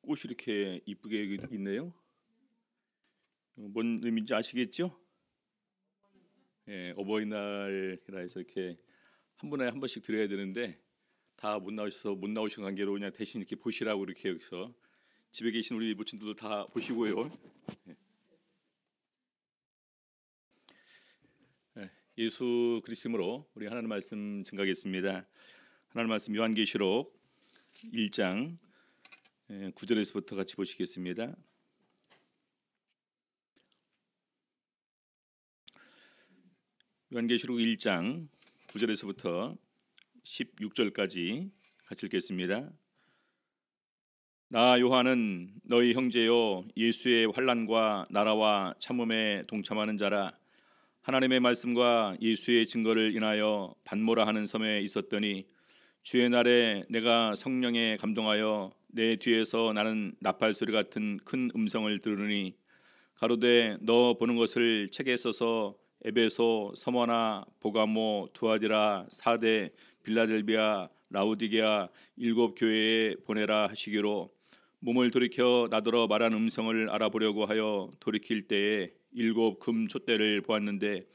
꽃이 이렇게 이쁘게 있네요. 뭔 의미인지 아시겠죠? 예, 어버이날이라 해서 이렇게 한 분에 한 번씩 드려야 되는데 다 못 나오셔서 못 나오신 관계로 그냥 대신 이렇게 보시라고 이렇게 여기서 집에 계신 우리 모친들도 다 보시고요. 예, 예수 그리스도로 우리 하나님 말씀 증가하겠습니다. 하나님 말씀 요한계시록 1장 9절에서부터 같이 보시겠습니다. 요한계시록 1장 9절에서부터 16절까지 같이 읽겠습니다. 나 요한은 너희 형제요 예수의 환난과 나라와 참음에 동참하는 자라. 하나님의 말씀과 예수의 증거를 인하여 반모라 하는 섬에 있었더니 주의 날에 내가 성령에 감동하여 내 뒤에서 나는 나팔 소리 같은 큰 음성을 들으니 가로되 너 보는 것을 책에 써서 에베소, 서머나, 보가모, 두아디라, 사데, 빌라델비아, 라우디게아 일곱 교회에 보내라 하시기로 몸을 돌이켜 나더러 말한 음성을 알아보려고 하여 돌이킬 때에 일곱 금 촛대를 보았는데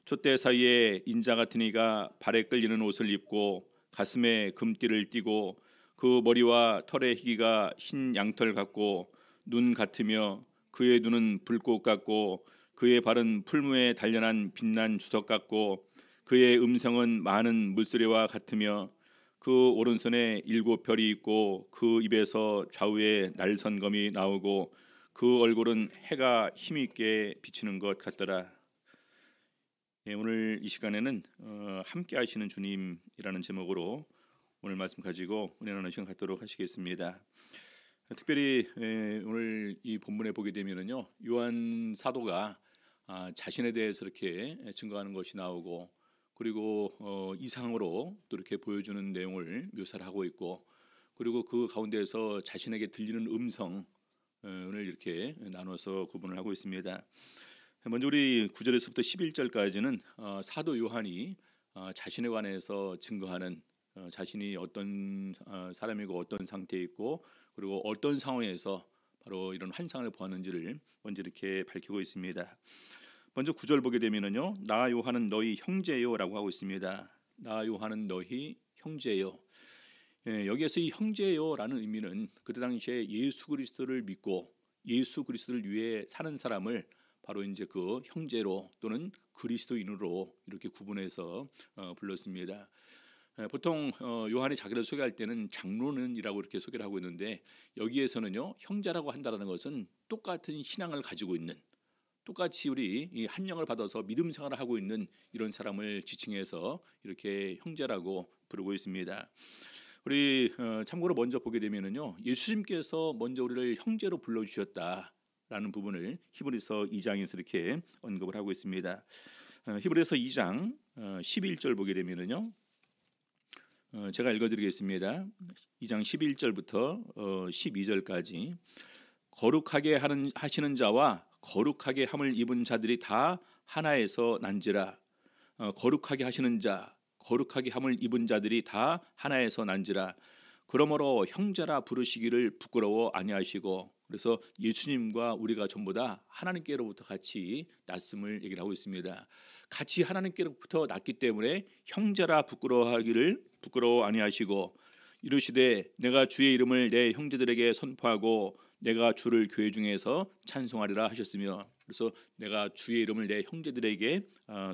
촛대 사이에 인자 같은 이가 발에 끌리는 옷을 입고 가슴에 금띠를 띠고 그 머리와 털의 희기가 흰 양털 같고 눈 같으며 그의 눈은 불꽃 같고 그의 발은 풀무에 단련한 빛난 주석 같고 그의 음성은 많은 물소리와 같으며 그 오른손에 일곱 별이 있고 그 입에서 좌우에 날선검이 나오고 그 얼굴은 해가 힘있게 비치는 것 같더라. 오늘 이 시간에는 함께 하시는 주님이라는 제목으로 오늘 말씀 가지고 은혜 나누는 시간 갖도록 하시겠습니다. 특별히 오늘 이 본문에 보게 되면은요, 요한 사도가 자신에 대해서 이렇게 증거하는 것이 나오고, 그리고 이상으로 또 이렇게 보여주는 내용을 묘사를 하고 있고, 그리고 그 가운데에서 자신에게 들리는 음성을 이렇게 나눠서 구분을 하고 있습니다. 먼저 우리 9절에서부터 11절까지는 사도 요한이 자신에 관해서 증거하는, 자신이 어떤 사람이고 어떤 상태에 있고 그리고 어떤 상황에서 바로 이런 환상을 보았는지를 먼저 이렇게 밝히고 있습니다. 먼저 9절 보게 되면은요, 나 요한은 너희 형제요라고 하고 있습니다. 나 요한은 너희 형제요. 여기에서 이 형제요라는 의미는 그때 당시에 예수 그리스도를 믿고 예수 그리스도를 위해 사는 사람을 바로 이제 그 형제로 또는 그리스도인으로 이렇게 구분해서 불렀습니다. 보통 요한이 자기를 소개할 때는 장로는이라고 이렇게 소개를 하고 있는데, 여기에서는요, 형제라고 한다는 것은 똑같은 신앙을 가지고 있는, 똑같이 우리 이 한 영을 받아서 믿음 생활을 하고 있는 이런 사람을 지칭해서 이렇게 형제라고 부르고 있습니다. 우리 참고로 먼저 보게 되면은요, 예수님께서 먼저 우리를 형제로 불러주셨다라는 부분을 히브리서 2장에서 이렇게 언급을 하고 있습니다. 히브리서 2장 11절 보게 되면은요, 제가 읽어드리겠습니다. 2장 11절부터 12절까지 거룩하게 하시는 자와 거룩하게 함을 입은 자들이 다 하나에서 난지라. 거룩하게 하시는 자, 거룩하게 함을 입은 자들이 다 하나에서 난지라. 그러므로 형제라 부르시기를 부끄러워 아니하시고, 그래서 예수님과 우리가 전부 다 하나님께로부터 같이 났음을 얘기를 하고 있습니다. 같이 하나님께로부터 났기 때문에 형제라 부끄러워 아니하시고, 이르시되 내가 주의 이름을 내 형제들에게 선포하고 내가 주를 교회 중에서 찬송하리라 하셨으며, 그래서 내가 주의 이름을 내 형제들에게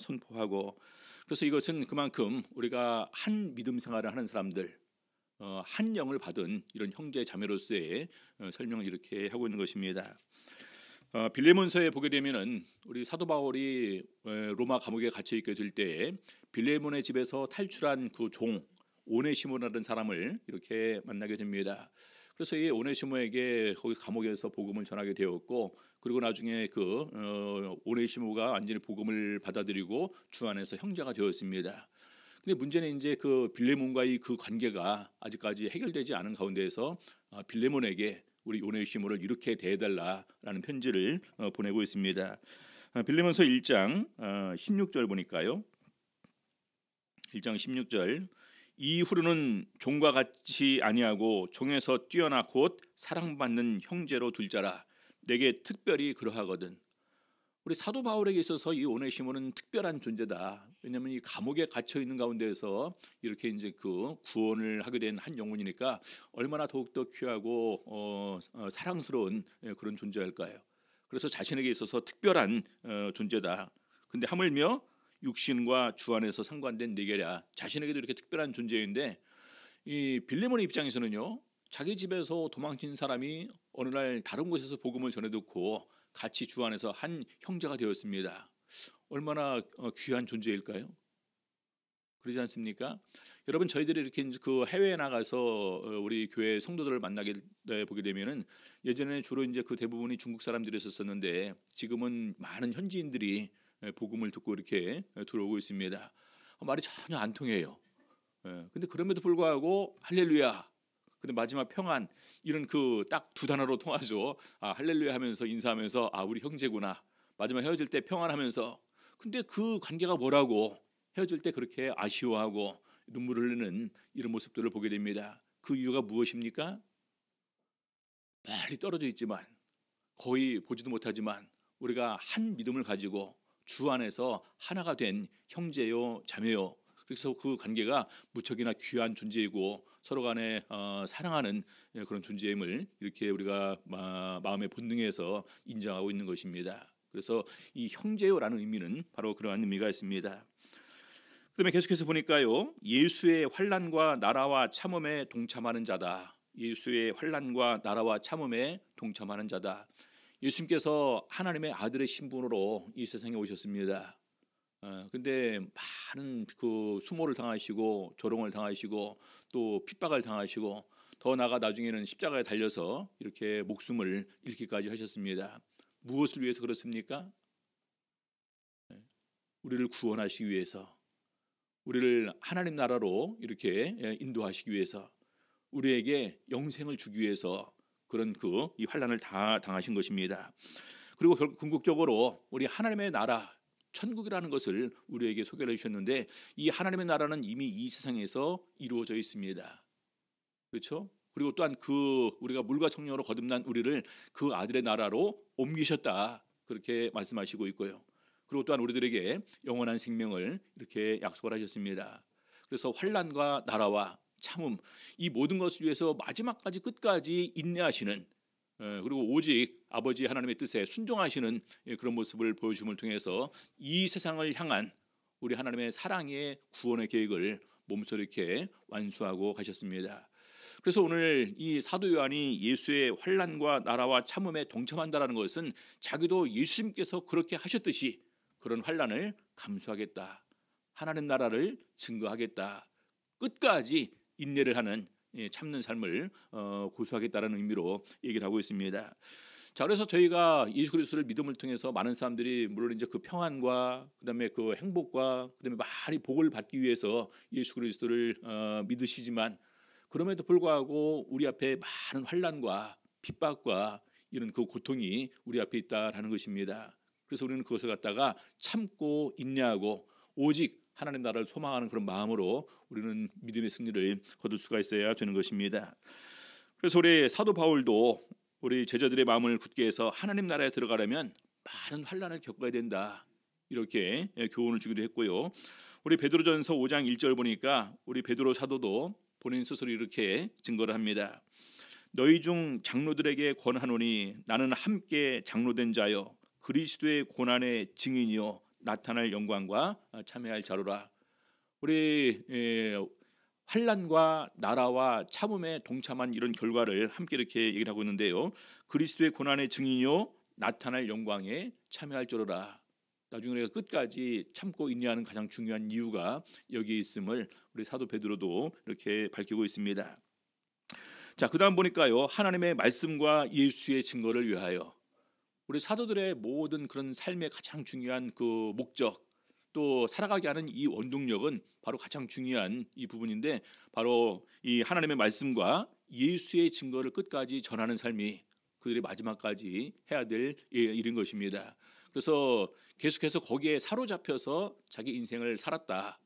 선포하고, 그래서 이것은 그만큼 우리가 한 믿음 생활을 하는 사람들, 한 영을 받은 이런 형제 자매로서의 설명을 이렇게 하고 있는 것입니다. 빌레몬서에 보게 되면은 우리 사도 바울이 로마 감옥에 갇혀 있게 될 때에 빌레몬의 집에서 탈출한 그 종 오네시모라는 사람을 이렇게 만나게 됩니다. 그래서 이 오네시모에게 거기 감옥에서 복음을 전하게 되었고, 그리고 나중에 그 오네시모가 완전히 복음을 받아들이고 주 안에서 형제가 되었습니다. 근데 문제는 이제 그 빌레몬과의 그 관계가 아직까지 해결되지 않은 가운데에서 빌레몬에게 우리 오네시모를 이렇게 대해달라라는 편지를 보내고 있습니다. 빌레몬서 1장 16절 보니까요, 1장 16절 이후로는 종과 같이 아니하고 종에서 뛰어나 곧 사랑받는 형제로 둘 자라. 내게 특별히 그러하거든. 우리 사도 바울에게 있어서 이 오네시모는 특별한 존재다. 왜냐하면 이 감옥에 갇혀 있는 가운데에서 이렇게 이제 그 구원을 하게 된 한 영혼이니까 얼마나 더욱더 귀하고 사랑스러운 그런 존재일까요? 그래서 자신에게 있어서 특별한 존재다. 근데 하물며 육신과 주 안에서 상관된 네계랴. 자신에게도 이렇게 특별한 존재인데 이 빌레몬의 입장에서는요, 자기 집에서 도망친 사람이 어느 날 다른 곳에서 복음을 전해 듣고 같이 주 안에서 한 형제가 되었습니다. 얼마나 귀한 존재일까요? 그러지 않습니까? 여러분, 저희들이 이렇게 그 해외에 나가서 우리 교회 성도들을 만나게 보게 되면은 예전에 주로 이제 그 대부분이 중국 사람들이었었는데 지금은 많은 현지인들이 복음을 듣고 이렇게 들어오고 있습니다. 말이 전혀 안 통해요. 근데 그럼에도 불구하고 할렐루야. 근데 마지막 평안, 이런 그 딱 두 단어로 통하죠. 아, 할렐루야 하면서 인사하면서 아, 우리 형제구나. 마지막 헤어질 때 평안하면서. 근데 그 관계가 뭐라고 헤어질 때 그렇게 아쉬워하고 눈물을 흘리는 이런 모습들을 보게 됩니다. 그 이유가 무엇입니까? 멀리 떨어져 있지만 거의 보지도 못하지만 우리가 한 믿음을 가지고 주 안에서 하나가 된 형제요 자매요. 그래서 그 관계가 무척이나 귀한 존재이고 서로 간에 사랑하는 그런 존재임을 이렇게 우리가 마음의 본능에서 인정하고 있는 것입니다. 그래서 이 형제요라는 의미는 바로 그러한 의미가 있습니다. 그다음에 계속해서 보니까요, 예수의 환난과 나라와 참음에 동참하는 자다. 예수의 환난과 나라와 참음에 동참하는 자다. 예수님께서 하나님의 아들의 신분으로 이 세상에 오셨습니다. 근데 많은 그 수모를 당하시고 조롱을 당하시고 또 핍박을 당하시고 더 나아가 나중에는 십자가에 달려서 이렇게 목숨을 잃기까지 하셨습니다. 무엇을 위해서 그렇습니까? 우리를 구원하시기 위해서, 우리를 하나님 나라로 이렇게 인도하시기 위해서, 우리에게 영생을 주기 위해서 그런 이 환난을 다 당하신 것입니다. 그리고 궁극적으로 우리 하나님의 나라 천국이라는 것을 우리에게 소개를 해주셨는데 이 하나님의 나라는 이미 이 세상에서 이루어져 있습니다. 그렇죠? 그리고 또한 그 우리가 물과 성령으로 거듭난 우리를 그 아들의 나라로 옮기셨다. 그렇게 말씀하시고 있고요. 그리고 또한 우리들에게 영원한 생명을 이렇게 약속을 하셨습니다. 그래서 환난과 나라와 참음, 이 모든 것을 위해서 마지막까지 끝까지 인내하시는, 그리고 오직 아버지 하나님의 뜻에 순종하시는 그런 모습을 보여줌을 통해서 이 세상을 향한 우리 하나님의 사랑의 구원의 계획을 몸소 이렇게 완수하고 가셨습니다. 그래서 오늘 이 사도 요한이 예수의 환난과 나라와 참음에 동참한다라는 것은 자기도 예수님께서 그렇게 하셨듯이 그런 환난을 감수하겠다, 하나님 나라를 증거하겠다, 끝까지 인내를 하는 참는 삶을 고수하겠다는 의미로 얘기를 하고 있습니다. 자, 그래서 저희가 예수 그리스도를 믿음을 통해서 많은 사람들이 물론 이제 그 평안과 그다음에 그 행복과 그다음에 많이 복을 받기 위해서 예수 그리스도를 믿으시지만 그럼에도 불구하고 우리 앞에 많은 환난과 핍박과 이런 그 고통이 우리 앞에 있다라는 것입니다. 그래서 우리는 그것을 갖다가 참고 인내하고 오직 하나님 나라를 소망하는 그런 마음으로 우리는 믿음의 승리를 거둘 수가 있어야 되는 것입니다. 그래서 우리 사도 바울도 우리 제자들의 마음을 굳게 해서 하나님 나라에 들어가려면 많은 환난을 겪어야 된다, 이렇게 교훈을 주기도 했고요. 우리 베드로전서 5장 1절 보니까 우리 베드로 사도도 본인 스스로 이렇게 증거를 합니다. 너희 중 장로들에게 권하노니 나는 함께 장로된 자여 그리스도의 고난의 증인이요 나타날 영광과 참여할 자로라. 우리 환난과 나라와 참음에 동참한 이런 결과를 함께 이렇게 얘기를 하고 있는데요. 그리스도의 고난의 증인이요 나타날 영광에 참여할 자로라. 나중에 우리가 끝까지 참고 인내하는 가장 중요한 이유가 여기에 있음을 우리 사도 베드로도 이렇게 밝히고 있습니다. 자, 그다음 보니까요, 하나님의 말씀과 예수의 증거를 위하여. 우리 사도들의 모든 그런 삶의 가장 중요한 그 목적, 또 살아가게 하는 이 원동력은 바로 가장 중요한 이 부분인데 바로 이 하나님의 말씀과 예수의 증거를 끝까지 전하는 삶이 그들이 마지막까지 해야 될 일인 것입니다. 그래서 계속해서 거기에 사로잡혀서 자기 인생을 살았다.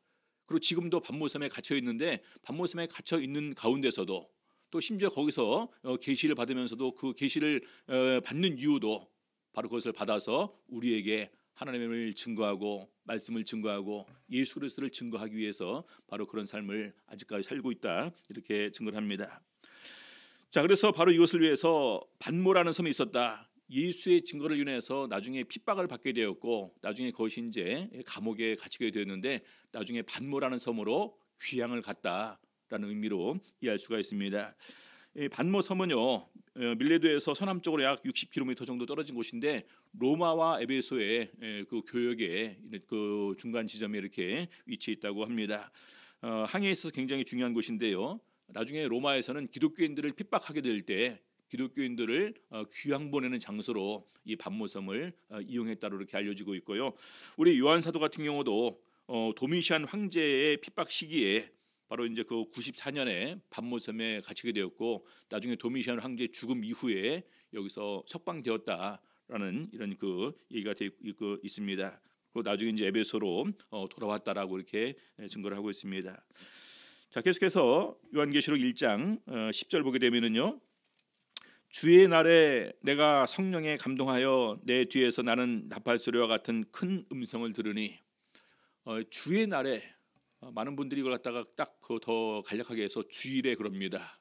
그리고 지금도 반모섬에 갇혀 있는데 반모섬에 갇혀 있는 가운데서도 또 심지어 거기서 계시를 받으면서도 그 계시를 받는 이유도 바로 그것을 받아서 우리에게 하나님을 증거하고 말씀을 증거하고 예수 그리스도를 증거하기 위해서 바로 그런 삶을 아직까지 살고 있다 이렇게 증거를 합니다. 자, 그래서 바로 이것을 위해서 반모라는 섬이 있었다. 예수의 증거를 인해서 나중에 핍박을 받게 되었고 나중에 그것이 이제 감옥에 갇히게 되었는데 나중에 반모라는 섬으로 귀향을 갔다라는 의미로 이해할 수가 있습니다. 이 반모 섬은요 밀레도에서 서남쪽으로 약 60km 정도 떨어진 곳인데 로마와 에베소의 그 교역의 그 중간 지점에 이렇게 위치해 있다고 합니다. 항해에 있어서 굉장히 중요한 곳인데요. 나중에 로마에서는 기독교인들을 핍박하게 될 때 기독교인들을 귀향 보내는 장소로 이 반모섬을 이용했다고 이렇게 알려지고 있고요. 우리 요한 사도 같은 경우도 도미시안 황제의 핍박 시기에 바로 이제 그 94년에 반모섬에 갇히게 되었고 나중에 도미시안 황제 죽음 이후에 여기서 석방되었다라는 이런 그 얘기가 되고 있습니다. 그리고 나중에 이제 에베소로 돌아왔다라고 이렇게 증거를 하고 있습니다. 자, 계속해서 요한계시록 1장 10절 보게 되면은요. 주의 날에 내가 성령에 감동하여 내 뒤에서 나는 나팔 소리와 같은 큰 음성을 들으니 주의 날에 많은 분들이 이걸 갖다가 딱 더 간략하게 해서 주일에 그럽니다.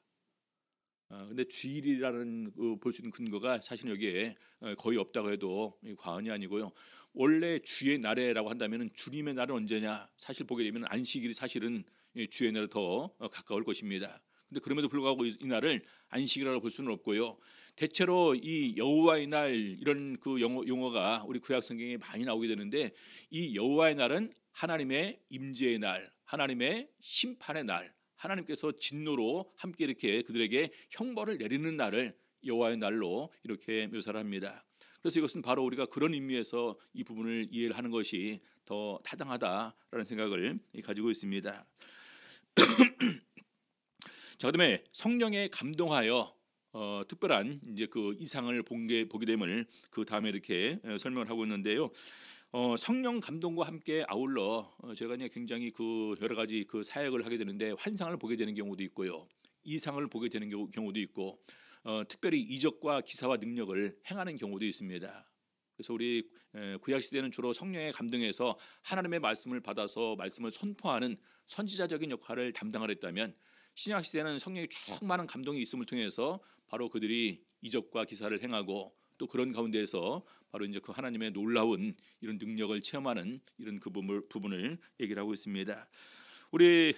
근데 주일이라는 볼 수 있는 근거가 사실 여기에 거의 없다고 해도 과언이 아니고요. 원래 주의 날에라고 한다면은 주님의 날은 언제냐? 사실 보게 되면 안식일이 사실은 주의 날에 더 가까울 것입니다. 근데 그럼에도 불구하고 이 날을 안식이라고 볼 수는 없고요. 대체로 이 여호와의 날 이런 그 용어가 우리 구약 성경에 많이 나오게 되는데 이 여호와의 날은 하나님의 임재의 날, 하나님의 심판의 날, 하나님께서 진노로 함께 이렇게 그들에게 형벌을 내리는 날을 여호와의 날로 이렇게 묘사를 합니다. 그래서 이것은 바로 우리가 그런 의미에서 이 부분을 이해를 하는 것이 더 타당하다라는 생각을 가지고 있습니다. 자, 그다음에 성령에 감동하여 특별한 이제 그 이상을 보게 됨을 그 다음에 이렇게 설명을 하고 있는데요. 성령 감동과 함께 아울러 제가 이제 굉장히 그 여러 가지 그 사역을 하게 되는데 환상을 보게 되는 경우도 있고요, 이상을 보게 되는 경우도 있고, 특별히 이적과 기사와 능력을 행하는 경우도 있습니다. 그래서 우리 구약 시대는 주로 성령의 감동에서 하나님의 말씀을 받아서 말씀을 선포하는 선지자적인 역할을 담당을 했다면 신약 시대는 성령의 충만한 감동이 있음을 통해서 바로 그들이 이적과 기사를 행하고 또 그런 가운데에서 바로 이제 그 하나님의 놀라운 이런 능력을 체험하는 이런 그 부분을 얘기를 하고 있습니다. 우리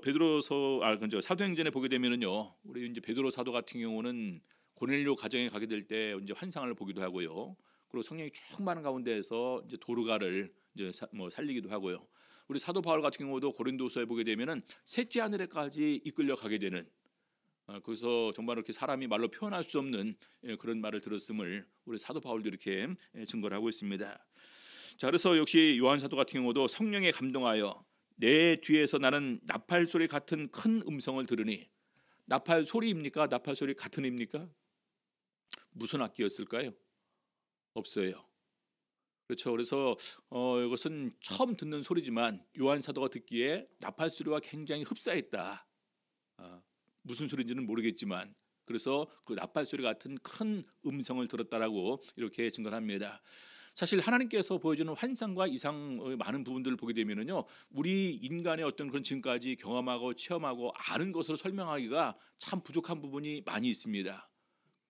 베드로서 먼저 사도행전에 보게 되면은요, 우리 이제 베드로 사도 같은 경우는 고넬료 가정에 가게 될 때 이제 환상을 보기도 하고요. 그리고 성령이 충만한 가운데에서 이제 도르가를 이제 살리기도 하고요. 우리 사도 바울 같은 경우도 고린도서에 보게 되면은 셋째 하늘에까지 이끌려 가게 되는, 거기서 정말 이렇게 사람이 말로 표현할 수 없는 그런 말을 들었음을 우리 사도 바울도 이렇게 증거를 하고 있습니다. 자, 그래서 역시 요한 사도 같은 경우도 성령에 감동하여 내 뒤에서 나는 나팔 소리 같은 큰 음성을 들으니, 나팔 소리입니까? 나팔 소리 같은 입니까? 무슨 악기였을까요? 없어요. 그렇죠. 그래서 이것은 처음 듣는 소리지만 요한 사도가 듣기에 나팔 소리와 굉장히 흡사했다. 무슨 소리인지는 모르겠지만 그래서 그 나팔 소리 같은 큰 음성을 들었다라고 이렇게 증거합니다. 사실 하나님께서 보여주는 환상과 이상 많은 부분들을 보게 되면은요, 우리 인간의 어떤 그런 지금까지 경험하고 체험하고 아는 것으로 설명하기가 참 부족한 부분이 많이 있습니다.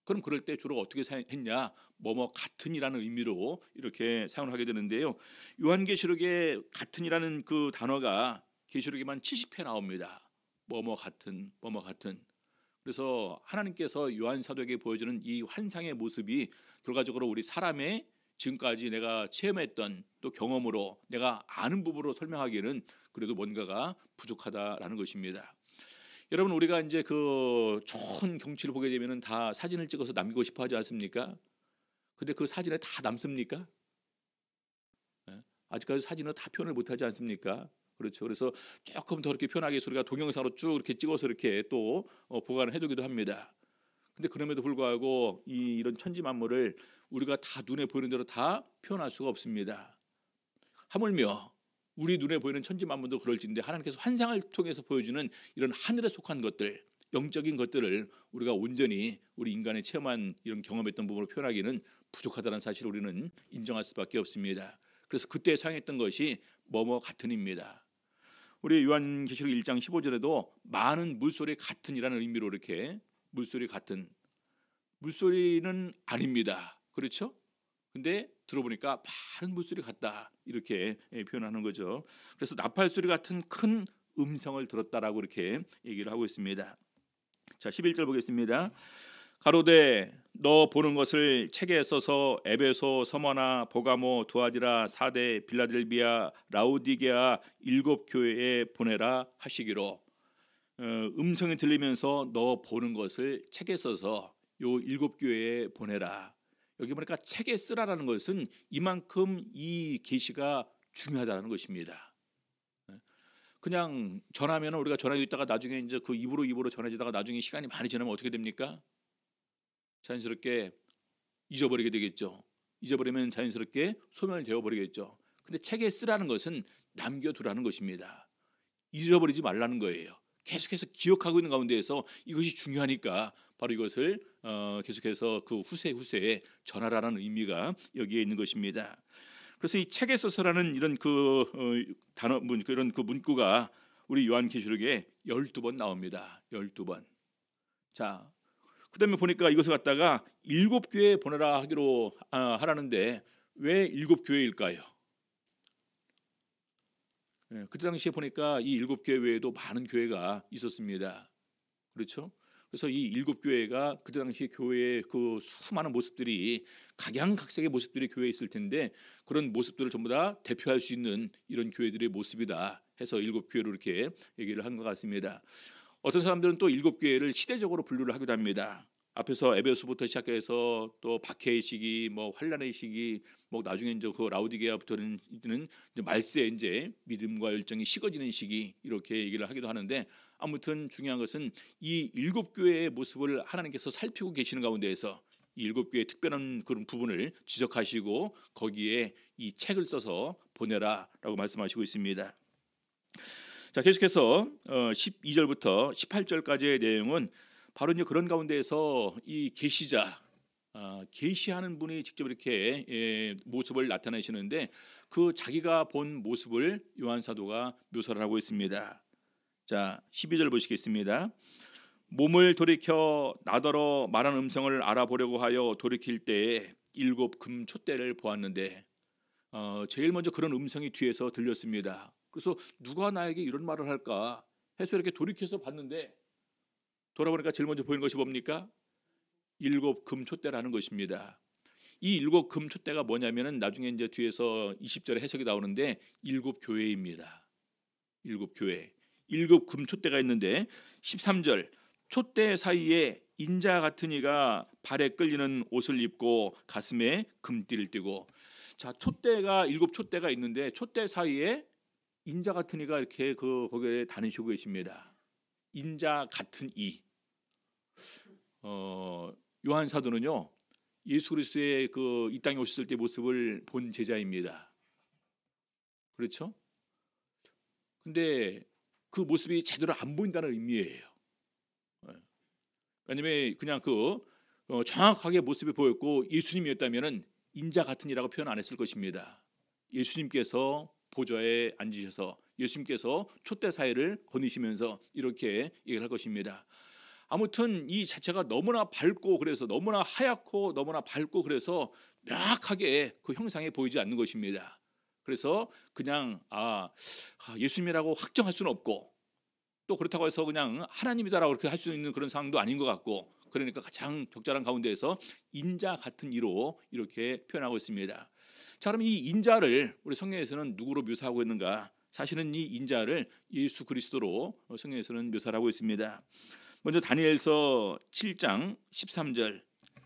그럼 그럴 때 주로 어떻게 했냐? 뭐뭐 같은이라는 의미로 이렇게 사용을 하게 되는데요. 요한계시록에 같은이라는 그 단어가 계시록에만 70회 나옵니다. 뭐뭐 같은, 뭐뭐 같은. 그래서 하나님께서 요한 사도에게 보여주는 이 환상의 모습이 결과적으로 우리 사람의 지금까지 내가 체험했던 또 경험으로 내가 아는 부분으로 설명하기에는 그래도 뭔가가 부족하다라는 것입니다. 여러분, 우리가 이제 그 좋은 경치를 보게 되면은 다 사진을 찍어서 남기고 싶어 하지 않습니까? 근데 그 사진에 다 남습니까? 예? 아직까지 사진을 다 표현을 못 하지 않습니까? 그렇죠. 그래서 조금 더 이렇게 편하게 우리가 동영상으로 쭉 이렇게 찍어서 이렇게 또 보관을 해두기도 합니다. 근데 그럼에도 불구하고 이런 천지 만물을 우리가 다 눈에 보이는 대로 다 표현할 수가 없습니다. 하물며 우리 눈에 보이는 천지만물도 그럴진데 하나님께서 환상을 통해서 보여주는 이런 하늘에 속한 것들, 영적인 것들을 우리가 온전히 우리 인간의 체험한 이런 경험했던 부분으로 표현하기는 부족하다는 사실을 우리는 인정할 수밖에 없습니다. 그래서 그때 사용했던 것이 뭐뭐 같은입니다. 우리 요한계시록 1장 15절에도 많은 물소리 같은이라는 의미로 이렇게 물소리 같은, 물소리는 아닙니다. 그렇죠? 근데 들어보니까 많은 물소리 같다 이렇게 표현하는 거죠. 그래서 나팔 소리 같은 큰 음성을 들었다라고 이렇게 얘기를 하고 있습니다. 자, 11절 보겠습니다. 가로되 너 보는 것을 책에 써서 에베소, 서머나, 보가모, 두아디라, 사대, 빌라델비아, 라우디게아 7교회에 보내라 하시기로. 음성이 들리면서 너 보는 것을 책에 써서 요 7교회에 보내라. 여기 보니까 책에 쓰라라는 것은 이만큼 이 계시가 중요하다는 것입니다. 그냥 전하면 우리가 전하고 있다가 나중에 이제 그 입으로 전해지다가 나중에 시간이 많이 지나면 어떻게 됩니까? 자연스럽게 잊어버리게 되겠죠. 잊어버리면 자연스럽게 소멸되어 버리겠죠. 근데 책에 쓰라는 것은 남겨두라는 것입니다. 잊어버리지 말라는 거예요. 계속해서 기억하고 있는 가운데에서 이것이 중요하니까 바로 이것을 계속해서 그 후세에 전하라는 의미가 여기에 있는 것입니다. 그래서 이 책에 써서라는 이런 그 단어 그런 그 문구가 우리 요한계시록에 12번 나옵니다. 12번. 자, 그다음에 보니까 이것을 갖다가 7교회에 보내라 하기로 하라는데 왜 7교회일까요? 그때 당시에 보니까 이 7교회 외에도 많은 교회가 있었습니다. 그렇죠? 그래서 이 7교회가 그때 당시 교회의 그 수많은 모습들이 각양각색의 모습들이 교회에 있을 텐데 그런 모습들을 전부 다 대표할 수 있는 이런 교회들의 모습이다 해서 7교회로 이렇게 얘기를 한 것 같습니다. 어떤 사람들은 또 7교회를 시대적으로 분류를 하기도 합니다. 앞에서 에베소부터 시작해서 또 박해의 시기, 뭐 환란의 시기, 뭐 나중에 이제 그 라우디게아부터는 이제 말세 이제 믿음과 열정이 식어지는 시기 이렇게 얘기를 하기도 하는데 아무튼 중요한 것은 이 7교회의 모습을 하나님께서 살피고 계시는 가운데에서 이 7교회의 특별한 그런 부분을 지적하시고 거기에 이 책을 써서 보내라라고 말씀하시고 있습니다. 자, 계속해서 12절부터 18절까지의 내용은 바로 이제 그런 가운데에서 이 계시자, 계시하는 분이 직접 이렇게 모습을 나타내시는데 그 자기가 본 모습을 요한 사도가 묘사를 하고 있습니다. 자, 12절 보시겠습니다. 몸을 돌이켜 나더러 말한 음성을 알아보려고 하여 돌이킬 때에 7 금촛대를 보았는데 제일 먼저 그런 음성이 뒤에서 들렸습니다. 그래서 누가 나에게 이런 말을 할까 해서 이렇게 돌이켜서 봤는데 돌아보니까 제일 먼저 보이는 것이 뭡니까? 7 금촛대라는 것입니다. 이 7 금촛대가 뭐냐면은 나중에 이제 뒤에서 20절에 해석이 나오는데 7교회입니다. 7교회. 7 금촛대가 있는데 13절 촛대 사이에 인자 같은 이가 발에 끌리는 옷을 입고 가슴에 금띠를 띠고. 자, 촛대가 7 촛대가 있는데 촛대 사이에 인자 같은 이가 이렇게 거기에 다니시고 계십니다. 인자 같은 이. 요한 사도는요 예수 그리스도의 그 이 땅에 오셨을 때 모습을 본 제자입니다. 그렇죠? 근데 그 모습이 제대로 안 보인다는 의미예요. 왜냐면 그냥 정확하게 모습이 보였고 예수님이었다면은 인자 같은 이라고 표현 안 했을 것입니다. 예수님께서 보좌에 앉으셔서 예수님께서 촛대 사이를 거니시면서 이렇게 얘기를 할 것입니다. 아무튼 이 자체가 너무나 밝고 그래서 너무나 하얗고 너무나 밝고 그래서 명확하게 그 형상에 보이지 않는 것입니다. 그래서 그냥 예수님이라고 확정할 수는 없고 또 그렇다고 해서 그냥 하나님이다라고 그렇게 할 수 있는 그런 상황도 아닌 것 같고 그러니까 가장 적절한 가운데에서 인자 같은 이로 이렇게 표현하고 있습니다. 자, 그럼 이 인자를 우리 성경에서는 누구로 묘사하고 있는가? 사실은 이 인자를 예수 그리스도로 성경에서는 묘사를 하고 있습니다. 먼저 다니엘서 7장 13절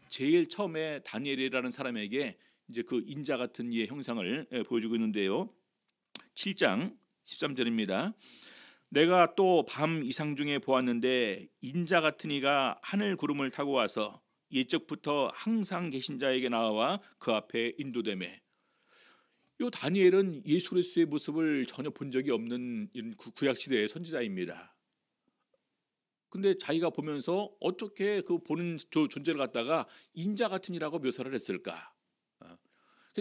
제일 처음에 다니엘이라는 사람에게 이제 그 인자 같은 이의 형상을 보여주고 있는데요. 7장 13절입니다. 내가 또 밤 이상 중에 보았는데 인자 같은 이가 하늘 구름을 타고 와서 옛적부터 항상 계신 자에게 나와 그 앞에 인도되매. 요 다니엘은 예수 그리스도의 모습을 전혀 본 적이 없는 이런 구약 시대의 선지자입니다. 근데 자기가 보면서 어떻게 그 보는 존재를 갖다가 인자 같은 이라고 묘사를 했을까? 어.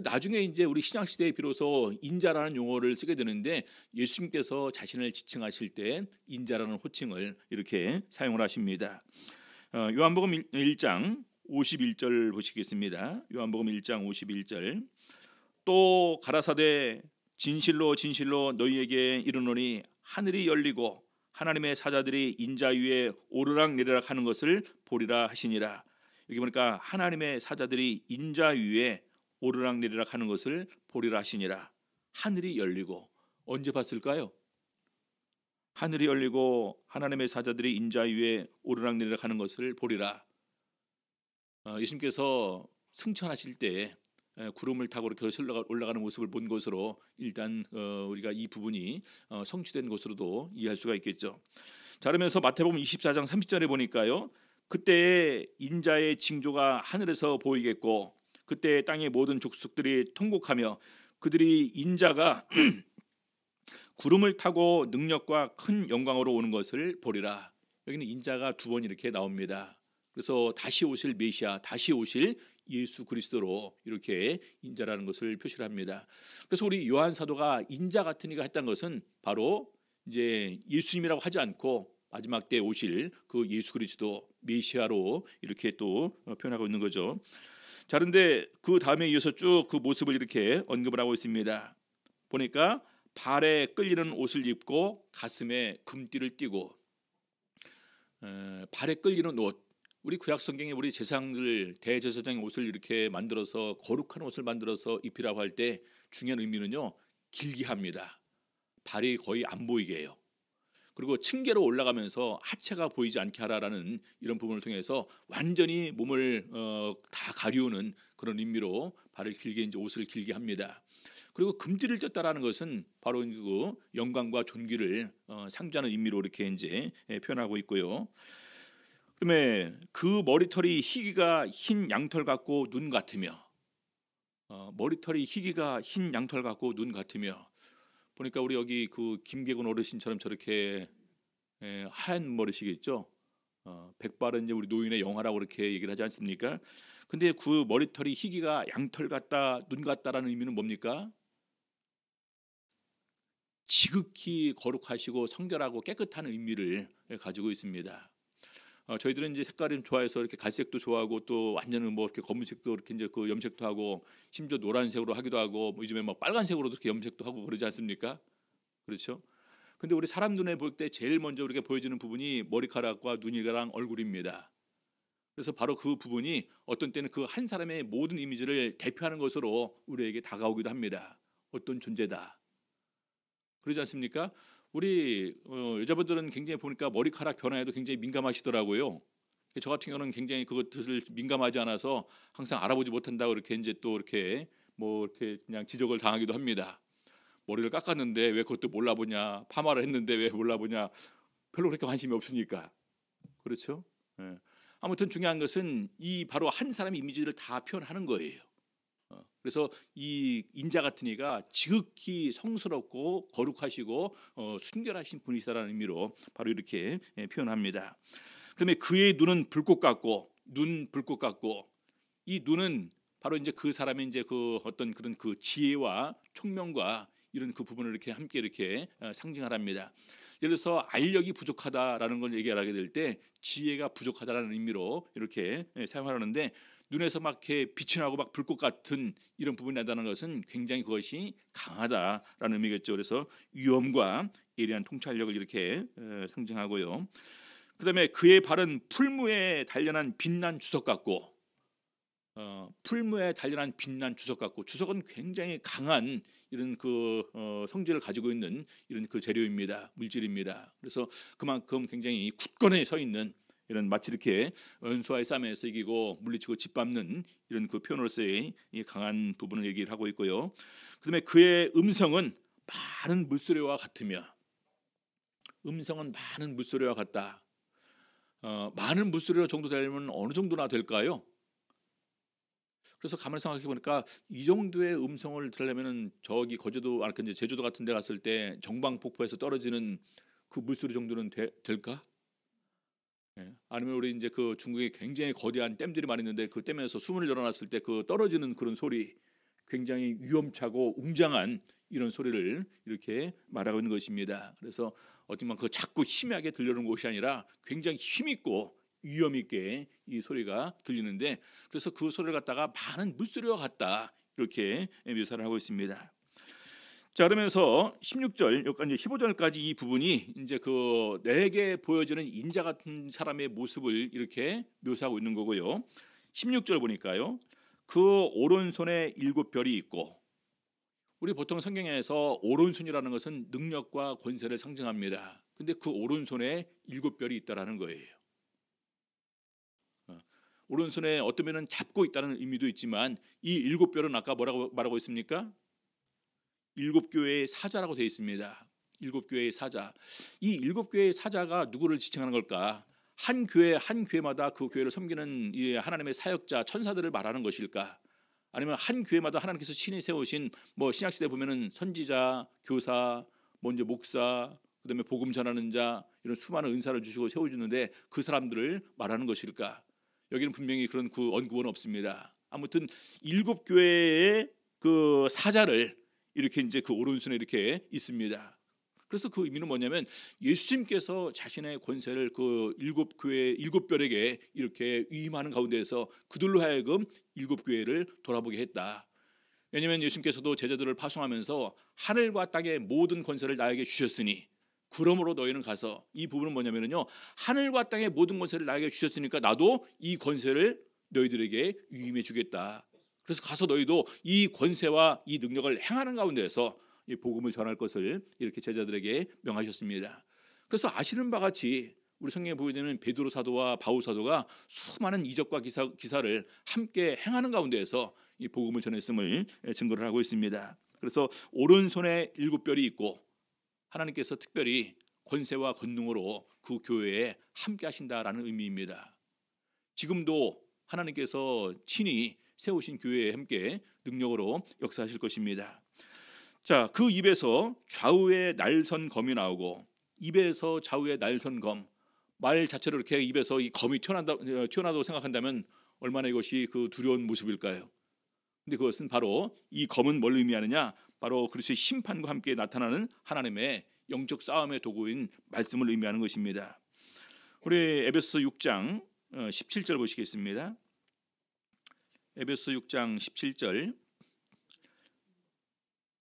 나중에 이제 우리 신약 시대에 비로소 인자라는 용어를 쓰게 되는데 예수님께서 자신을 지칭하실 때 인자라는 호칭을 이렇게 사용을 하십니다. 요한복음 1장 51절 보시겠습니다. 요한복음 1장 51절. 또 가라사대 진실로 진실로 너희에게 이르노니 하늘이 열리고 하나님의 사자들이 인자 위에 오르락내리락 하는 것을 보리라 하시니라. 여기 보니까 하나님의 사자들이 인자 위에 오르락내리락 하는 것을 보리라 하시니라. 하늘이 열리고 언제 봤을까요? 하늘이 열리고 하나님의 사자들이 인자 위에 오르락내리락 하는 것을 보리라. 예수님께서 승천하실 때 구름을 타고 이렇게 올라가는 모습을 본 것으로 일단 우리가 이 부분이 성취된 것으로도 이해할 수가 있겠죠. 자, 그러면서 마태복음 24장 30절에 보니까요. 그때 인자의 징조가 하늘에서 보이겠고 그때 땅의 모든 족속들이 통곡하며 그들이 인자가 구름을 타고 능력과 큰 영광으로 오는 것을 보리라. 여기는 인자가 두 번 이렇게 나옵니다. 그래서 다시 오실 메시아, 다시 오실 예수 그리스도로 이렇게 인자라는 것을 표시를 합니다. 그래서 우리 요한 사도가 인자 같은 이가 했던 것은 바로 이제 예수님이라고 하지 않고 마지막 때 오실 그 예수 그리스도 메시아로 이렇게 또 표현하고 있는 거죠. 자, 그런데 그 다음에 이어서 쭉 그 모습을 이렇게 언급을 하고 있습니다. 보니까 발에 끌리는 옷을 입고 가슴에 금띠를 띠고 발에 끌리는 옷. 우리 구약 성경에 우리 제사장들 대제사장의 옷을 이렇게 만들어서 거룩한 옷을 만들어서 입히라고 할 때 중요한 의미는요 길게 합니다. 발이 거의 안 보이게 해요. 그리고 층계로 올라가면서 하체가 보이지 않게 하라라는 이런 부분을 통해서 완전히 몸을 다 가리우는 그런 의미로 발을 길게 이제 옷을 길게 합니다. 그리고 금띠를 떴다라는 것은 바로 그 영광과 존귀를 상징하는 의미로 이렇게 이제 표현하고 있고요. 그다음에 그 머리털이 희기가 흰 양털 같고 눈 같으며 머리털이 희기가 흰 양털 같고 눈 같으며 보니까 우리 여기 그 김계곤 어르신처럼 저렇게 하얀 머리시겠죠. 백발은 이제 우리 노인의 영화라고 그렇게 얘기를 하지 않습니까? 근데 그 머리털이 희기가 양털 같다, 눈 같다라는 의미는 뭡니까? 지극히 거룩하시고 성결하고 깨끗한 의미를 가지고 있습니다. 저희들은 이제 색깔이 좋아해서 이렇게 갈색도 좋아하고 또 완전히 뭐 이렇게 검은색도 이렇게 이제 그 염색도 하고 심지어 노란색으로 하기도 하고 뭐 요즘에 막 빨간색으로도 이렇게 염색도 하고 그러지 않습니까? 그렇죠? 근데 우리 사람 눈에 볼 때 제일 먼저 우리가 보여지는 부분이 머리카락과 눈이랑 얼굴입니다. 그래서 바로 그 부분이 어떤 때는 그 한 사람의 모든 이미지를 대표하는 것으로 우리에게 다가오기도 합니다. 어떤 존재다. 그러지 않습니까? 우리 여자분들은 굉장히 보니까 머리카락 변화에도 굉장히 민감하시더라고요. 저 같은 경우는 굉장히 그것을 민감하지 않아서 항상 알아보지 못한다고 이렇게 이제 또 이렇게 뭐 이렇게 그냥 지적을 당하기도 합니다. 머리를 깎았는데 왜 그것도 몰라보냐, 파마를 했는데 왜 몰라보냐, 별로 그렇게 관심이 없으니까. 그렇죠? 예. 아무튼 중요한 것은 이 바로 한 사람의 이미지를 다 표현하는 거예요. 그래서 이 인자 같은 이가 지극히 성스럽고 거룩하시고 순결하신 분이시라는 의미로 바로 이렇게 표현합니다. 그다음에 그의 눈은 불꽃 같고 눈 불꽃 같고 이 눈은 바로 이제 그 사람의 이제 그 어떤 그런 그 지혜와 총명과 이런 그 부분을 이렇게 함께 이렇게 상징하랍니다. 예를 들어서 알력이 부족하다라는 걸 얘기하게 될 때 지혜가 부족하다라는 의미로 이렇게 사용하는데 눈에서 막 이렇게 빛이 나고 막 불꽃 같은 이런 부분이 난다는 것은 굉장히 그것이 강하다라는 의미겠죠. 그래서 위엄과 예리한 통찰력을 이렇게 상징하고요. 그다음에 그의 발은 풀무에 단련한 빛난 주석 같고 풀무에 단련한 빛난 주석 같고 주석은 굉장히 강한 이런 그 성질을 가지고 있는 이런 그 재료입니다. 물질입니다. 그래서 그만큼 굉장히 굳건히 서 있는 이런 마치 이렇게 은수와의 싸움에서 이기고 물리치고 짓밟는 이런 그 표현으로서의 이 강한 부분을 얘기를 하고 있고요. 그다음에 그의 음성은 많은 물소리와 같으며 음성은 많은 물소리와 같다. 많은 물소리가 정도 되려면 어느 정도나 될까요? 그래서 가만히 생각해 보니까 이 정도의 음성을 들으려면은 저기 거제도 근데 제주도 같은 데 갔을 때 정방폭포에서 떨어지는 그 물소리 정도는 될까? 예. 아니면 우리 이제 그 중국에 굉장히 거대한 댐들이 많이 있는데 그 댐에서 수문을 열어놨을 때 그 떨어지는 그런 소리, 굉장히 위험차고 웅장한 이런 소리를 이렇게 말하고 있는 것입니다. 그래서 어떻게 보면 그 자꾸 희미하게 들려오는 곳이 아니라 굉장히 힘있고 위험 있게 이 소리가 들리는데, 그래서 그 소리를 갖다가 많은 물소리와 같다 이렇게 묘사를 하고 있습니다. 자, 그러면서 16절 여기까지 15절까지 이 부분이 이제 그 내게 보여지는 인자 같은 사람의 모습을 이렇게 묘사하고 있는 거고요. 16절 보니까요, 그 오른손에 7별이 있고, 우리 보통 성경에서 오른손이라는 것은 능력과 권세를 상징합니다. 근데 그 오른손에 7별이 있다라는 거예요. 오른손에 어떤 면은 잡고 있다는 의미도 있지만 이 7별은 아까 뭐라고 말하고 있습니까? 7교회의 사자라고 되어 있습니다. 7교회의 사자. 이 7교회의 사자가 누구를 지칭하는 걸까? 한 교회 한 교회마다 그 교회를 섬기는 이 하나님의 사역자 천사들을 말하는 것일까? 아니면 한 교회마다 하나님께서 친히 세우신 뭐 신약 시대 보면은 선지자, 교사, 먼저 목사, 그다음에 복음 전하는 자, 이런 수많은 은사를 주시고 세워 주는데 그 사람들을 말하는 것일까? 여기는 분명히 그런 그 언급은 없습니다. 아무튼 7교회의 그 사자를 이렇게 이제 그 오른손에 이렇게 있습니다. 그래서 그 의미는 뭐냐면 예수님께서 자신의 권세를 그 7교회 7별에게 이렇게 위임하는 가운데에서 그들로 하여금 7교회를 돌아보게 했다. 왜냐하면 예수님께서도 제자들을 파송하면서 하늘과 땅의 모든 권세를 나에게 주셨으니 그러므로 너희는 가서, 이 부분은 뭐냐면요, 하늘과 땅의 모든 권세를 나에게 주셨으니까 나도 이 권세를 너희들에게 위임해 주겠다. 그래서 가서 너희도 이 권세와 이 능력을 행하는 가운데에서 이 복음을 전할 것을 이렇게 제자들에게 명하셨습니다. 그래서 아시는 바와 같이 우리 성경에 보여지는 베드로 사도와 바울 사도가 수많은 이적과 기사를 함께 행하는 가운데에서 이 복음을 전했음을 증거를 하고 있습니다. 그래서 오른손에 7별이 있고 하나님께서 특별히 권세와 권능으로 그 교회에 함께 하신다라는 의미입니다. 지금도 하나님께서 친히 세우신 교회에 함께 능력으로 역사하실 것입니다. 자, 그 입에서 좌우의 날선 검이 나오고, 입에서 좌우의 날선 검, 말 자체로 이렇게 입에서 이 검이 튀어나다고 생각한다면 얼마나 이것이 그 두려운 모습일까요? 근데 그것은 바로 이 검은 뭘 의미하느냐? 바로 그리스도의 심판과 함께 나타나는 하나님의 영적 싸움의 도구인 말씀을 의미하는 것입니다. 우리 에베소 6장 17절 보시겠습니다. 에베소 6장 17절.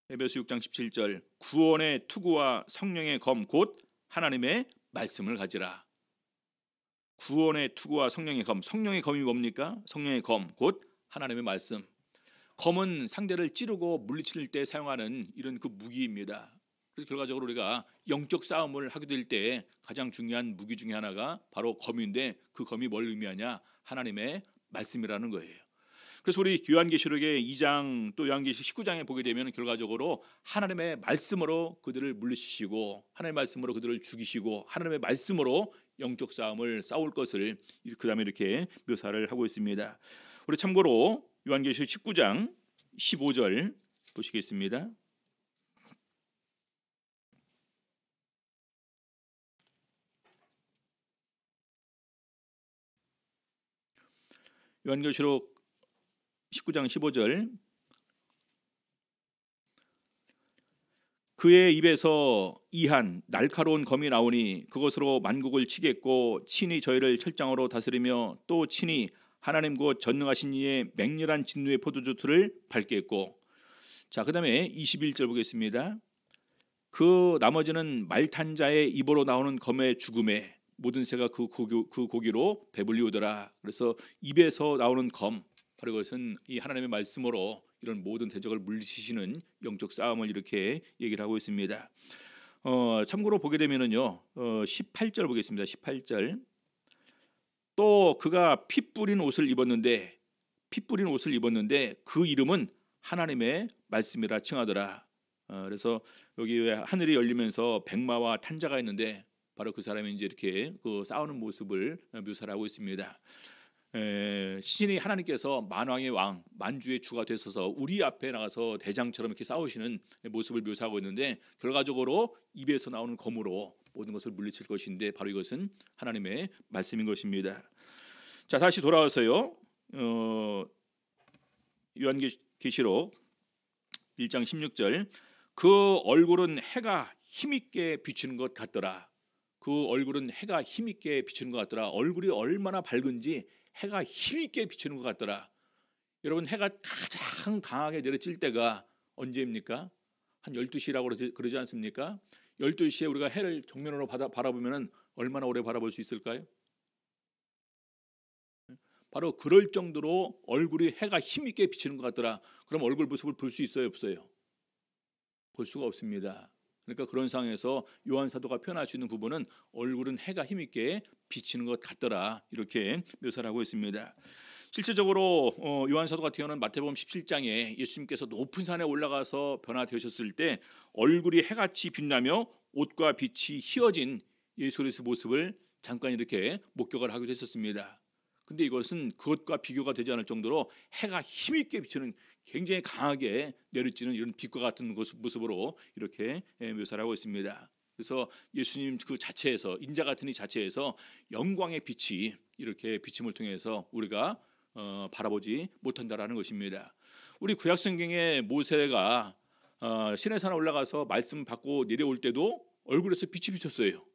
에베소 6장 17절. 구원의 투구와 성령의 검 곧 하나님의 말씀을 가지라. 구원의 투구와 성령의 검. 성령의 검이 뭡니까? 성령의 검 곧 하나님의 말씀. 검은 상대를 찌르고 물리칠 때 사용하는 이런 그 무기입니다. 그래서 결과적으로 우리가 영적 싸움을 하게 될 때 가장 중요한 무기 중에 하나가 바로 검인데, 그 검이 뭘 의미하냐? 하나님의 말씀이라는 거예요. 그래서 우리 요한계시록의 2장 또 요한계시록 19장에 보게 되면 결과적으로 하나님의 말씀으로 그들을 물리치시고 하나님의 말씀으로 그들을 죽이시고 하나님의 말씀으로 영적 싸움을 싸울 것을 그 다음에 이렇게 묘사를 하고 있습니다. 우리 참고로 요한계시록 19장 15절 보시겠습니다. 요한계시록 19장 15절. 그의 입에서 이한 날카로운 검이 나오니 그것으로 만국을 치겠고 친히 저희를 철장으로 다스리며 또 친히 하나님 곧 전능하신 이의 맹렬한 진노의 포도주틀을 밟겠고. 자, 그다음에 21절 보겠습니다. 그 나머지는 말탄 자의 입으로 나오는 검의 죽음에 모든 새가 그 고기로 배불리우더라. 그래서 입에서 나오는 검, 바로 그것은 이 하나님의 말씀으로 이런 모든 대적을 물리치시는 영적 싸움을 이렇게 얘기를 하고 있습니다. 참고로 보게 되면은요, 18절 보겠습니다. 18절. 또 그가 피 뿌린 옷을 입었는데 그 이름은 하나님의 말씀이라 칭하더라. 그래서 여기 왜 하늘이 열리면서 백마와 탄자가 있는데 바로 그 사람이 이제 이렇게 그 싸우는 모습을 묘사를 하고 있습니다. 신이 하나님께서 만왕의 왕, 만주의 주가 되셔서 우리 앞에 나가서 대장처럼 이렇게 싸우시는 모습을 묘사하고 있는데, 결과적으로 입에서 나오는 검으로 모든 것을 물리칠 것인데 바로 이것은 하나님의 말씀인 것입니다. 자, 다시 돌아와서요. 요한계시록 1장 16절, 그 얼굴은 해가 힘있게 비추는 것 같더라. 그 얼굴은 해가 힘있게 비추는 것 같더라. 얼굴이 얼마나 밝은지 해가 힘있게 비추는 것 같더라. 여러분, 해가 가장 강하게 내려질 때가 언제입니까? 한 12시라고 그러지 않습니까? 12시에 우리가 해를 정면으로 바라보면 얼마나 오래 바라볼 수 있을까요? 바로 그럴 정도로 얼굴이 해가 힘있게 비치는 것 같더라. 그럼 얼굴 모습을 볼 수 있어요, 없어요? 볼 수가 없습니다. 그러니까 그런 상황에서 요한 사도가 표현할 수 있는 부분은 얼굴은 해가 힘있게 비치는 것 같더라, 이렇게 묘사를 하고 있습니다. 실제적으로 요한 사도 같은 경우는 마태복음 17장에 예수님께서 높은 산에 올라가서 변화되셨을 때 얼굴이 해같이 빛나며 옷과 빛이 휘어진 예수 그리스도의 모습을 잠깐 이렇게 목격을 하기도 했었습니다. 근데 이것은 그것과 비교가 되지 않을 정도로 해가 힘있게 비추는, 굉장히 강하게 내리쬐는 이런 빛과 같은 모습으로 이렇게 묘사를 하고 있습니다. 그래서 예수님 그 자체에서, 인자 같은 이 자체에서 영광의 빛이 이렇게 비침을 통해서 우리가 바라보지 못한다라는 것입니다. 우리 구약 성경에 모세가 시내산에 올라가서 말씀 받고 내려올 때도 얼굴에서 빛이 비쳤어요.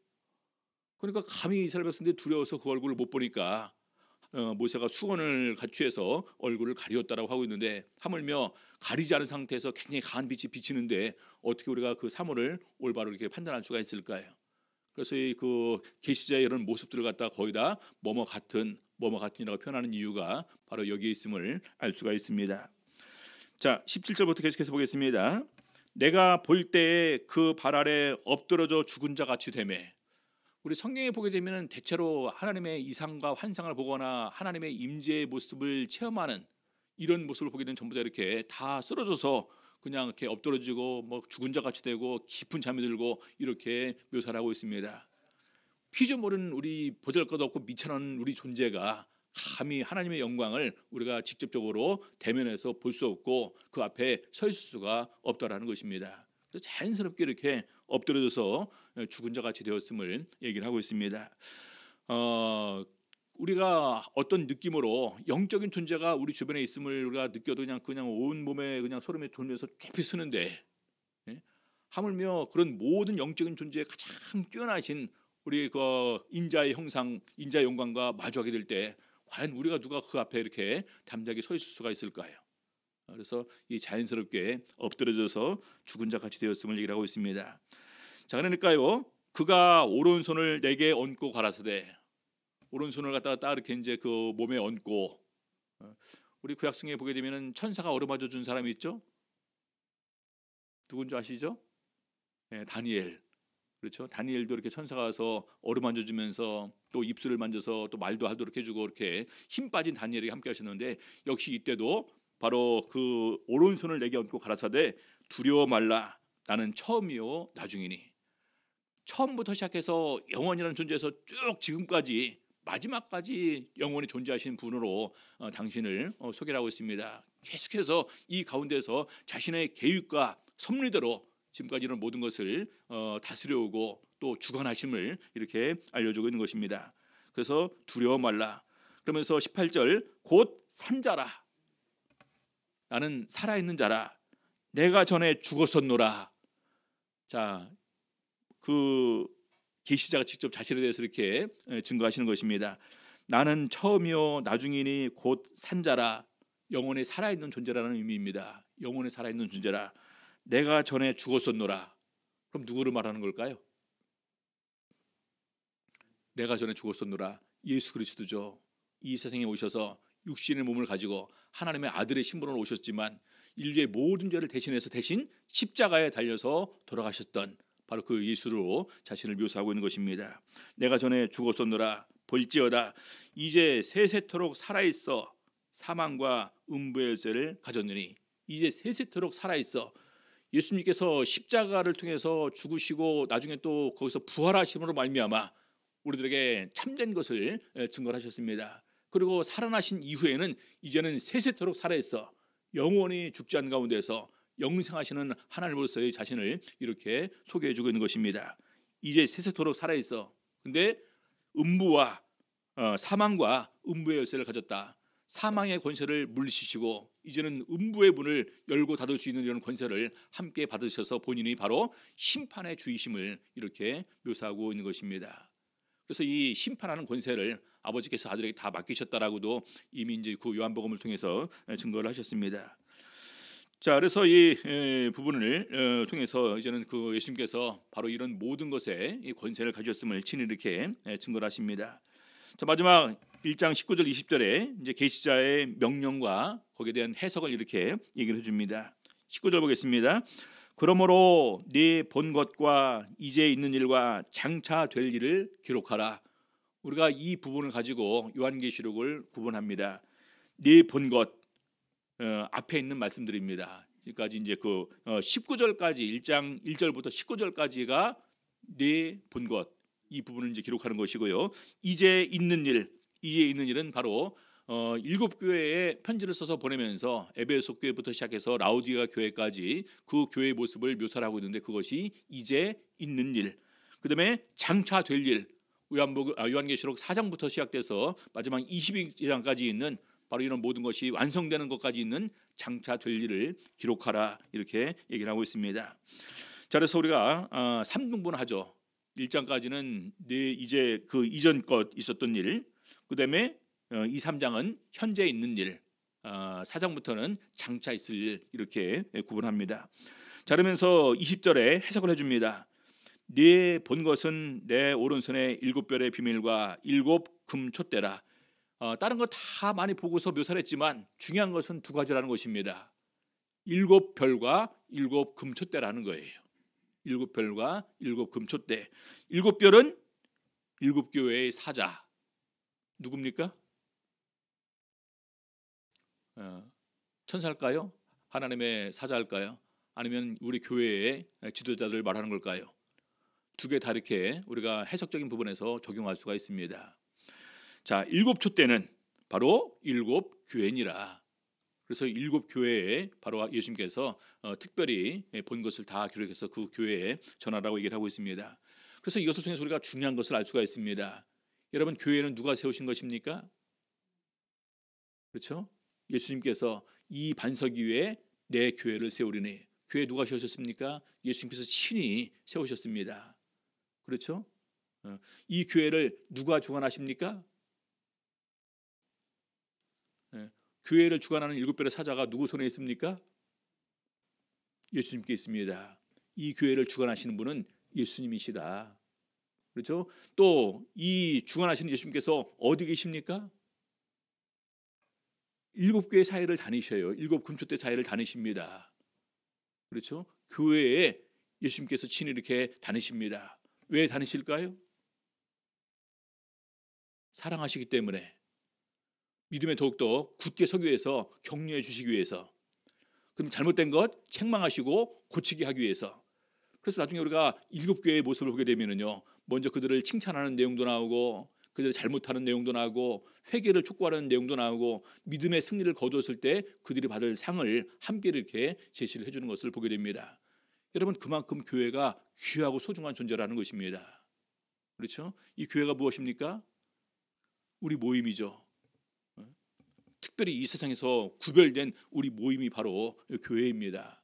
그러니까 감히 이스라엘 백성들이 두려워서 그 얼굴을 못 보니까 모세가 수건을 갖추어서 얼굴을 가리웠다라고 하고 있는데, 하물며 가리지 않은 상태에서 굉장히 강한 빛이 비치는데 어떻게 우리가 그 사물을 올바로 이렇게 판단할 수가 있을까요? 그래서 그 계시자의 이런 모습들을 갖다 거의 다 뭐뭐 같은이라고 표현하는 이유가 바로 여기에 있음을 알 수가 있습니다. 자, 17절부터 계속해서 보겠습니다. 내가 볼 때에 그 발 아래 엎드러져 죽은 자 같이 되매. 우리 성경에 보게 되면 대체로 하나님의 이상과 환상을 보거나 하나님의 임재의 모습을 체험하는 이런 모습을 보게 되면 전부 다 이렇게 다 쓰러져서 그냥 이렇게 엎드러지고 뭐 죽은 자 같이 되고 깊은 잠이 들고 이렇게 묘사를 하고 있습니다. 피조물은 우리 보잘것없고 미천한 우리 존재가 감히 하나님의 영광을 우리가 직접적으로 대면해서 볼 수 없고 그 앞에 서 있을 수가 없다라는 것입니다. 그래서 자연스럽게 이렇게 엎드려져서 죽은 자 같이 되었음을 얘기를 하고 있습니다. 우리가 어떤 느낌으로 영적인 존재가 우리 주변에 있음을 우리가 느껴도 그냥 온 몸에 그냥 소름이 돋면서 좁히 쓰는데, 하물며 그런 모든 영적인 존재의 가장 뛰어나신 우리 그 인자의 형상, 인자의 영광과 마주하게 될 때 과연 우리가 누가 그 앞에 이렇게 담대하게 서 있을 수가 있을까요? 그래서 이 자연스럽게 엎드려져서 죽은 자 같이 되었음을 얘기를 하고 있습니다. 자, 그러니까요, 그가 오른손을 내게 얹고 가라사대, 오른손을 갖다가 딱 이렇게 이제 그 몸에 얹고, 우리 구약성에 보게 되면은 천사가 어루만져 준 사람이 있죠. 누군지 아시죠? 다니엘. 그렇죠. 다니엘도 이렇게 천사가 와서 어루만져 주면서 또 입술을 만져서 또 말도 하도록 해주고 이렇게 힘 빠진 다니엘이 함께 하셨는데, 역시 이때도 바로 그 오른손을 내게 얹고 가라사대 두려워 말라, 나는 처음이요 나중이니. 처음부터 시작해서 영원이라는 존재에서 쭉 지금까지 마지막까지 영원히 존재하시는 분으로 당신을 소개를 하고 있습니다. 계속해서 이 가운데서 자신의 계획과 섭리대로 지금까지 이런 모든 것을 다스려오고 또 주관하심을 이렇게 알려주고 있는 것입니다. 그래서 두려워 말라. 그러면서 18절, 곧 산자라, 나는 살아있는 자라, 내가 전에 죽었었노라. 자, 그 계시자가 직접 자신에 대해서 이렇게 증거하시는 것입니다. 나는 처음이요 나중이니 곧 산자라, 영원히 살아있는 존재라는 의미입니다. 영원히 살아있는 존재라. 내가 전에 죽었었노라. 그럼 누구를 말하는 걸까요? 내가 전에 죽었었노라, 예수 그리스도죠. 이 세상에 오셔서 육신의 몸을 가지고 하나님의 아들의 신분으로 오셨지만 인류의 모든 죄를 대신해서 대신 십자가에 달려서 돌아가셨던 바로 그 예수로 자신을 묘사하고 있는 것입니다. 내가 전에 죽었었노라, 볼지어다 이제 세세토록 살아있어 사망과 음부의 죄를 가졌느니. 이제 세세토록 살아있어. 예수님께서 십자가를 통해서 죽으시고 나중에 또 거기서 부활하심으로 말미암아 우리들에게 참된 것을 증거하셨습니다. 그리고 살아나신 이후에는 이제는 세세토록 살아있어 영원히 죽지 않은 가운데서 영생하시는 하나님으로서의 자신을 이렇게 소개해주고 있는 것입니다. 이제 세세토록 살아있어. 근데 음부와 사망과 음부의 열쇠를 가졌다. 사망의 권세를 물리치시고 이제는 음부의 문을 열고 닫을 수 있는 이런 권세를 함께 받으셔서 본인이 바로 심판의 주이심을 이렇게 묘사하고 있는 것입니다. 그래서 이 심판하는 권세를 아버지께서 아들에게 다 맡기셨다라고도 이미 이제 그 요한복음을 통해서 증거를 하셨습니다. 자, 그래서 이 부분을 통해서 이제는 그 예수님께서 바로 이런 모든 것에 이 권세를 가졌음을 친히 이렇게 증거를 하십니다. 자, 마지막 1장 19절 20절에 이제 계시자의 명령과 거기에 대한 해석을 이렇게 얘기를 해줍니다. 19절 보겠습니다. 그러므로 네 본 것과 이제 있는 일과 장차 될 일을 기록하라. 우리가 이 부분을 가지고 요한계시록을 구분합니다. 네 본 것 앞에 있는 말씀들입니다. 여기까지 이제 그 19절까지 1장 1절부터 19절까지가 네 본 것 이 부분을 이제 기록하는 것이고요. 이제 있는 일은 바로 일곱 교회에 편지를 써서 보내면서 에베소 교회부터 시작해서 라우디가 교회까지 그 교회의 모습을 묘사를 하고 있는데 그것이 이제 있는 일. 그다음에 장차 될 일. 요한계시록 4장부터 시작돼서 마지막 22장까지 있는 바로 이런 모든 것이 완성되는 것까지 있는 장차 될 일을 기록하라 이렇게 얘기를 하고 있습니다. 자, 그래서 우리가 3등분 하죠. 1장까지는 이제 그 이전 것 있었던 일, 그다음에 2, 3장은 현재 있는 일, 4장부터는 장차 있을 일 이렇게 구분합니다. 자, 그러면서 20절에 해석을 해줍니다. 네 본 것은 내 오른손의 7별의 비밀과 7 금촛대라. 다른 거 다 많이 보고서 묘사를 했지만 중요한 것은 두 가지라는 것입니다. 7별과 7 금촛대라는 거예요. 7별과 7 금촛대. 7별은 7교회의 사자. 누굽니까? 천사일까요? 하나님의 사자일까요? 아니면 우리 교회의 지도자들을 말하는 걸까요? 두 개 다 이렇게 우리가 해석적인 부분에서 적용할 수가 있습니다. 자, 7촛대는 바로 7교회니라. 그래서 7교회에 바로 예수님께서 특별히 본 것을 다 기록해서 그 교회에 전하라고 얘기를 하고 있습니다. 그래서 이것을 통해서 우리가 중요한 것을 알 수가 있습니다. 여러분, 교회는 누가 세우신 것입니까? 그렇죠? 예수님께서 이 반석 위에 내 교회를 세우리니. 교회 누가 세우셨습니까? 예수님께서 친히 세우셨습니다. 그렇죠? 이 교회를 누가 주관하십니까? 교회를 주관하는 7별의 사자가 누구 손에 있습니까? 예수님께 있습니다. 이 교회를 주관하시는 분은 예수님이시다. 그렇죠? 또 이 주관하시는 예수님께서 어디 계십니까? 7교회 사이를 다니셔요. 7 금촛대 사이를 다니십니다. 그렇죠? 교회에 예수님께서 친히 이렇게 다니십니다. 왜 다니실까요? 사랑하시기 때문에, 믿음에 더욱더 굳게 서기 위해서, 격려해 주시기 위해서, 그럼 잘못된 것 책망하시고 고치게 하기 위해서. 그래서 나중에 우리가 7교회의 모습을 보게 되면요, 먼저 그들을 칭찬하는 내용도 나오고, 그들을 잘못하는 내용도 나오고, 회개를 촉구하는 내용도 나오고, 믿음의 승리를 거두었을 때 그들이 받을 상을 함께 이렇게 제시를 해주는 것을 보게 됩니다. 여러분, 그만큼 교회가 귀하고 소중한 존재라는 것입니다. 그렇죠? 이 교회가 무엇입니까? 우리 모임이죠. 특별히 이 세상에서 구별된 우리 모임이 바로 교회입니다.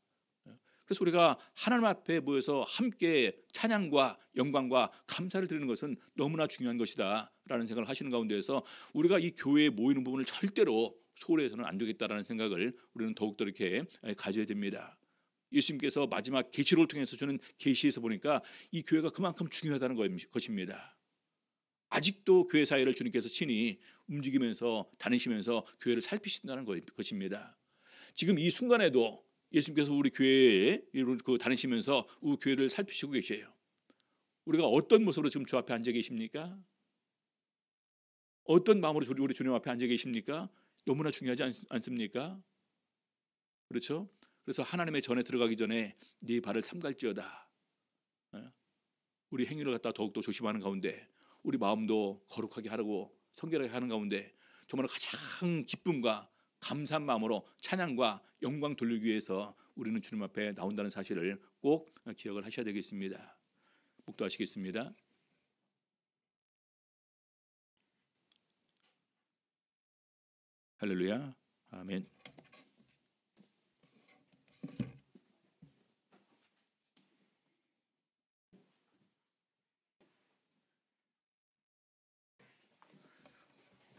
그래서 우리가 하나님 앞에 모여서 함께 찬양과 영광과 감사를 드리는 것은 너무나 중요한 것이다 라는 생각을 하시는 가운데에서 우리가 이 교회에 모이는 부분을 절대로 소홀히 해서는 안 되겠다라는 생각을 우리는 더욱더 이렇게 가져야 됩니다. 예수님께서 마지막 계시록을 통해서 주는 계시에서 보니까 이 교회가 그만큼 중요하다는 것입니다. 아직도 교회 사회를 주님께서 친히 움직이면서 다니시면서 교회를 살피신다는 것입니다. 지금 이 순간에도 예수님께서 우리 교회에 다니시면서 우리 교회를 살피시고 계셔요. 우리가 어떤 모습으로 지금 주 앞에 앉아 계십니까? 어떤 마음으로 우리 주님 앞에 앉아 계십니까? 너무나 중요하지 않습니까? 그렇죠? 그래서 하나님의 전에 들어가기 전에 네 발을 삼갈지어다. 우리 행위를 갖다 더욱더 조심하는 가운데, 우리 마음도 거룩하게 하라고 성결하게 하는 가운데, 정말 가장 기쁨과 감사한 마음으로 찬양과 영광 돌리기 위해서 우리는 주님 앞에 나온다는 사실을 꼭 기억을 하셔야 되겠습니다. 묵도하시겠습니다. 할렐루야. 아멘.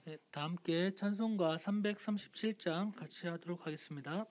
네, 다 함께 찬송가 337장 같이 하도록 하겠습니다.